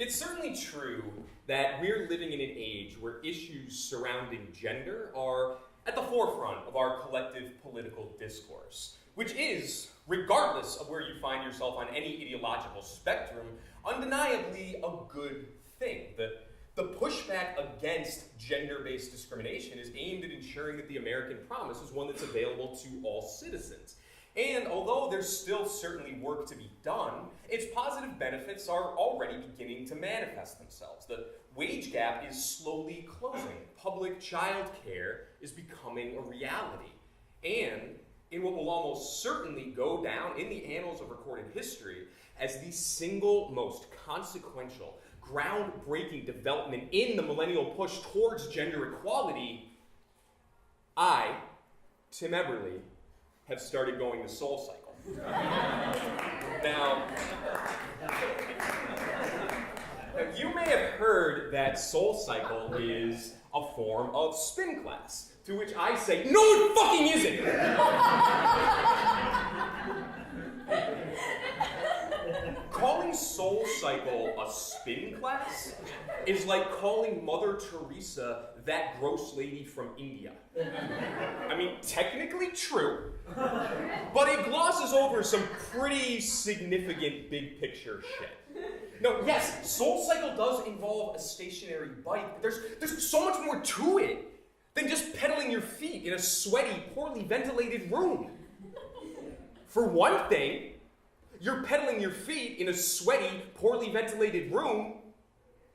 It's certainly true that we're living in an age where issues surrounding gender are at the forefront of our collective political discourse, which is, regardless of where you find yourself on any ideological spectrum, undeniably a good thing. The pushback against gender-based discrimination is aimed at ensuring that the American promise is one that's available to all citizens. And although there's still certainly work to be done, its positive benefits are already beginning to manifest themselves. The wage gap is slowly closing. Public child care is becoming a reality. And in what will almost certainly go down in the annals of recorded history as the single most consequential, groundbreaking development in the millennial push towards gender equality, I, Tim Eberle, have started going to SoulCycle. Now, you may have heard that SoulCycle is a form of spin class, to which I say, no it fucking isn't! Calling SoulCycle a spin class is like calling Mother Teresa that gross lady from India. I mean, technically true, but it glosses over some pretty significant big picture shit. No, yes, SoulCycle does involve a stationary bike, but there's so much more to it than just pedaling your feet in a sweaty, poorly ventilated room. For one thing, you're pedaling your feet in a sweaty, poorly ventilated room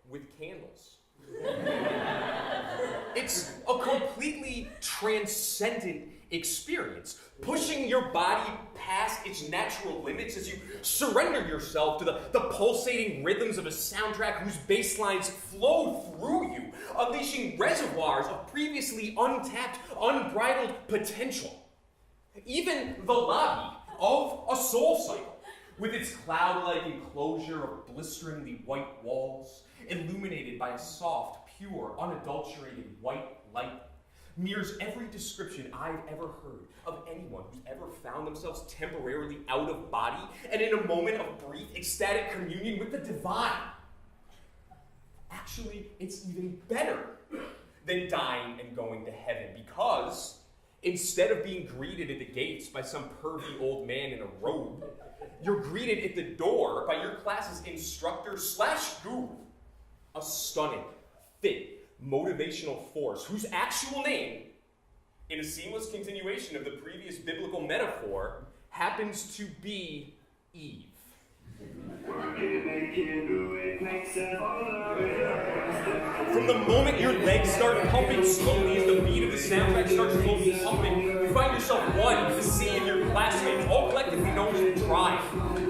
with candles. It's a completely transcendent experience, pushing your body past its natural limits as you surrender yourself to the pulsating rhythms of a soundtrack whose bass lines flow through you, unleashing reservoirs of previously untapped, unbridled potential. Even the lobby of a SoulCycle, with its cloud-like enclosure of blisteringly white walls, illuminated by a soft, pure, unadulterated white light, mirrors every description I've ever heard of anyone who's ever found themselves temporarily out of body and in a moment of brief, ecstatic communion with the divine. Actually, it's even better than dying and going to heaven, because instead of being greeted at the gates by some pervy old man in a robe, you're greeted at the door by your class's instructor/guru, a stunning, fit, motivational force whose actual name, in a seamless continuation of the previous biblical metaphor, happens to be Eve. From the moment your legs start pumping slowly and the beat of the soundtrack starts slowly pumping, you find yourself one with the sea of your classmates, all collectively known as Drive.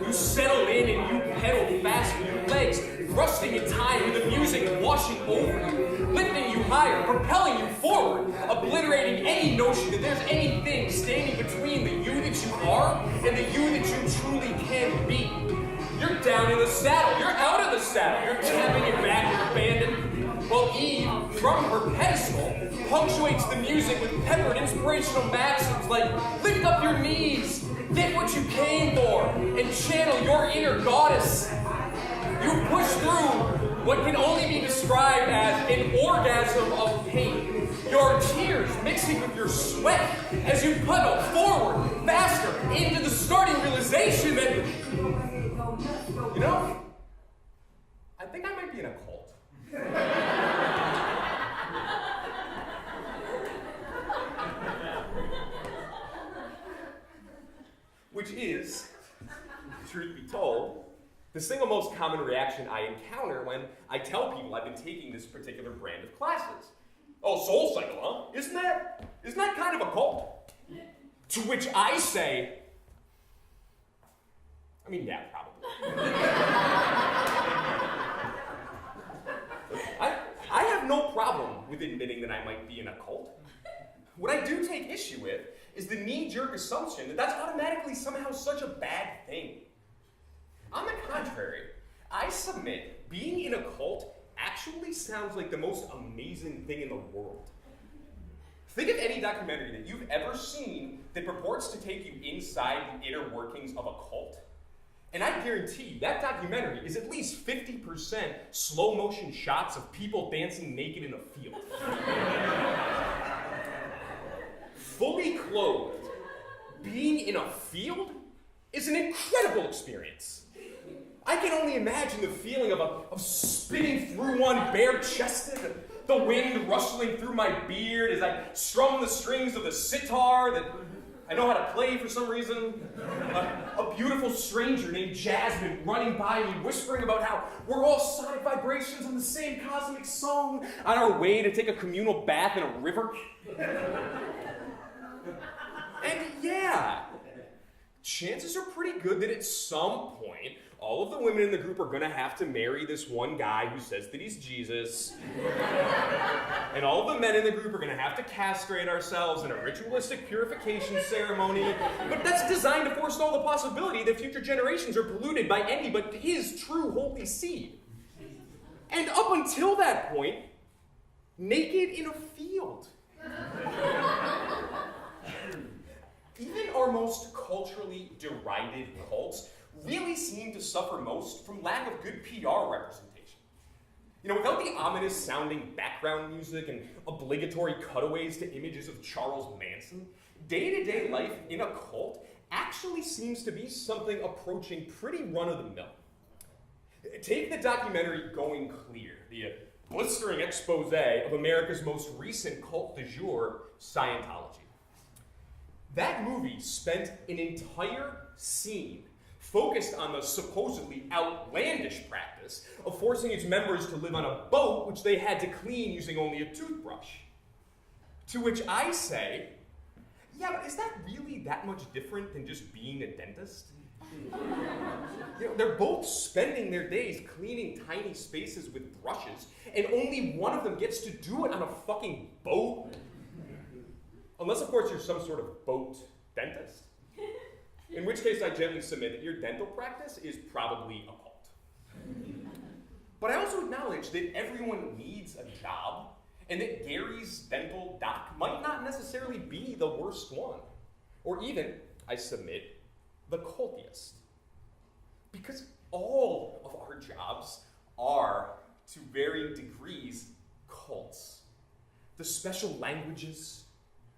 You settle in and you pedal fast with your legs, thrusting in time with the music washing over you, lifting you higher, propelling you forward, obliterating any notion that there's anything standing between the you that you are and the you that you truly can be. You're down in the saddle. You're out of the saddle. You're tapping your back. You're abandoned. Well, Eve, from her pedestal, punctuates the music with peppered inspirational maxims like, lift up your knees, get what you came for, and channel your inner goddess. You push through what can only be described as an orgasm of pain. Your tears mixing with your sweat as you pedal forward, faster, into the starting realization that, you know, I think I might be in a cult. Which is, truth be told, the single most common reaction I encounter when I tell people I've been taking this particular brand of classes. Oh, SoulCycle, huh? Isn't that kind of a cult? To which I say, I mean, yeah, probably. I have no problem with admitting that I might be in a cult. What I do take issue with is the knee-jerk assumption that that's automatically somehow such a bad thing. On the contrary, I submit being in a cult actually sounds like the most amazing thing in the world. Think of any documentary that you've ever seen that purports to take you inside the inner workings of a cult, And I guarantee you, that documentary is at least 50% slow motion shots of people dancing naked in a field. Fully clothed, being in a field is an incredible experience. I can only imagine the feeling of spinning through one bare-chested, the wind rustling through my beard as I strum the strings of the sitar that I know how to play for some reason. A beautiful stranger named Jasmine running by me, whispering about how we're all sonic vibrations on the same cosmic song on our way to take a communal bath in a river. And yeah, chances are pretty good that at some point, all of the women in the group are going to have to marry this one guy who says that he's Jesus. And all of the men in the group are going to have to castrate ourselves in a ritualistic purification ceremony. But that's designed to forestall the possibility that future generations are polluted by any but his true holy seed. And up until that point, naked in a field. Even our most culturally derided cults really seem to suffer most from lack of good PR representation. You know, without the ominous sounding background music and obligatory cutaways to images of Charles Manson, day-to-day life in a cult actually seems to be something approaching pretty run-of-the-mill. Take the documentary Going Clear, the blistering expose of America's most recent cult du jour, Scientology. That movie spent an entire scene focused on the supposedly outlandish practice of forcing its members to live on a boat which they had to clean using only a toothbrush. To which I say, yeah, but is that really that much different than just being a dentist? You know, they're both spending their days cleaning tiny spaces with brushes, and only one of them gets to do it on a fucking boat. Unless, of course, you're some sort of boat dentist. In which case, I gently submit that your dental practice is probably a cult. But I also acknowledge that everyone needs a job, and that Gary's dental doc might not necessarily be the worst one. Or even, I submit, the cultiest. Because all of our jobs are, to varying degrees, cults. The special languages,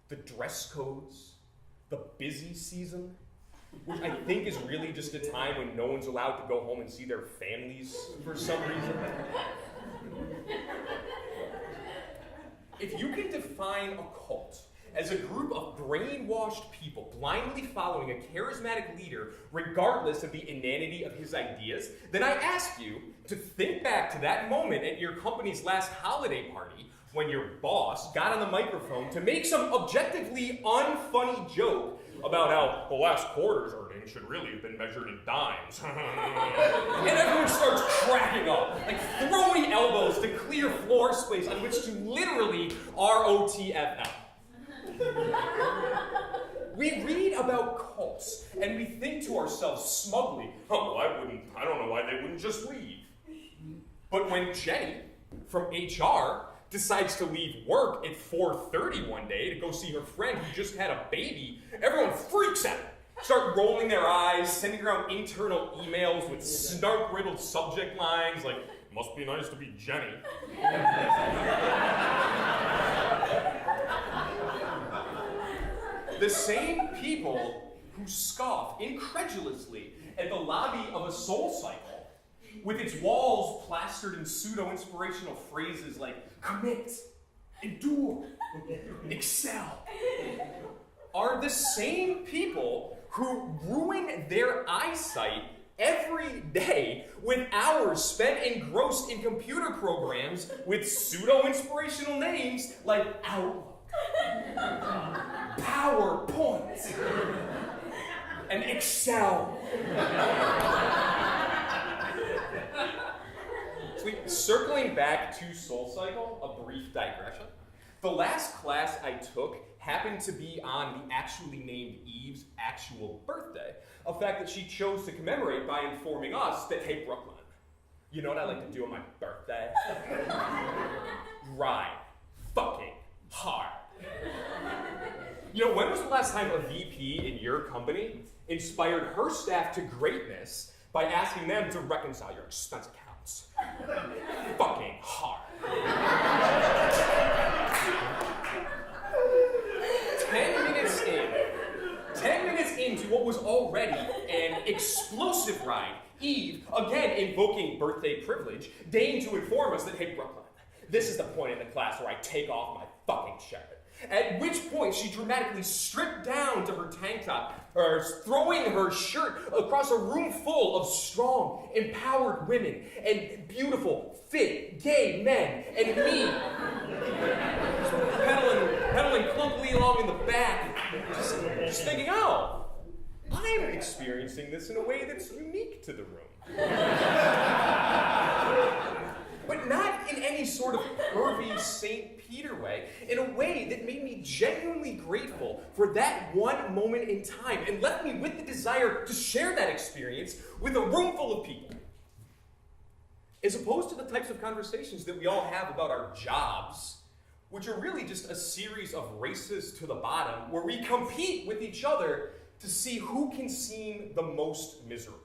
the dress codes, the busy season, which I think is really just a time when no one's allowed to go home and see their families for some reason. If you can define a cult as a group of brainwashed people blindly following a charismatic leader regardless of the inanity of his ideas, then I ask you to think back to that moment at your company's last holiday party when your boss got on the microphone to make some objectively unfunny joke about how the last quarter's earnings should really have been measured in dimes. And everyone starts cracking up, like throwing elbows to clear floor space on which to literally ROTFL. We read about cults and we think to ourselves smugly, oh, well, I don't know why they wouldn't just leave. But when Jenny from HR decides to leave work at 4:30 one day to go see her friend who just had a baby, everyone freaks out. Start rolling their eyes, sending around internal emails with snark-riddled subject lines like, must be nice to be Jenny. The same people who scoff incredulously at the lobby of a Soul Cycle, with its walls plastered in pseudo-inspirational phrases like commit, endure, excel, are the same people who ruin their eyesight every day with hours spent engrossed in computer programs with pseudo-inspirational names like Outlook, PowerPoint, and Excel. Circling back to Soul Cycle, a brief digression. The last class I took happened to be on the actually named Eve's actual birthday, a fact that she chose to commemorate by informing us that, hey, Brooklyn, you know what I like to do on my birthday? Ride fucking hard. You know, when was the last time a VP in your company inspired her staff to greatness by asking them to reconcile your expense accounts. Fucking hard. 10 minutes into what was already an explosive ride, Eve, again invoking birthday privilege, deigned to inform us that, hey, Brooklyn, this is the point in the class where I take off my fucking shirt. At which point she dramatically stripped down to her tank top, throwing her shirt across a room full of strong, empowered women and beautiful, fit, gay men, and me pedaling clunkily along in the back, just thinking, oh, I'm experiencing this in a way that's unique to the room. But not in any sort of pervy St. Peter way, in a way that made me genuinely grateful for that one moment in time and left me with the desire to share that experience with a room full of people. As opposed to the types of conversations that we all have about our jobs, which are really just a series of races to the bottom where we compete with each other to see who can seem the most miserable.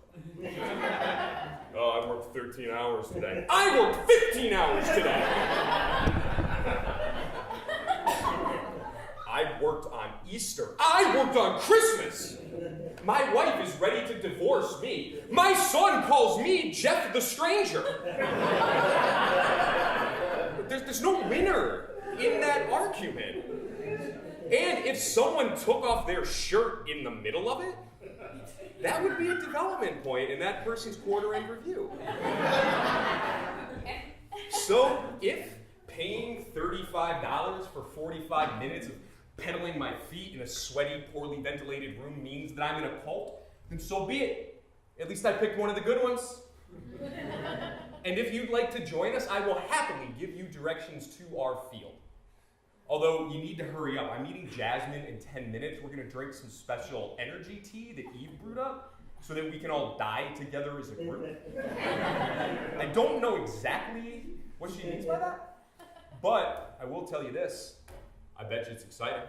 Oh, I worked 13 hours today. I worked 15 hours today. I worked on Easter. I worked on Christmas. My wife is ready to divorce me. My son calls me Jeff the Stranger. There's no winner in that argument. And if someone took off their shirt in the middle of it, that would be a development point in that person's quarter-end review. So if paying $35 for 45 minutes of pedaling my feet in a sweaty, poorly ventilated room means that I'm in a cult, then so be it. At least I picked one of the good ones. And if you'd like to join us, I will happily give you directions to our field. Although you need to hurry up. I'm meeting Jasmine in 10 minutes. We're going to drink some special energy tea that Eve brewed up so that we can all die together as a group. I don't know exactly what she means by that, but I will tell you this. I bet you it's exciting.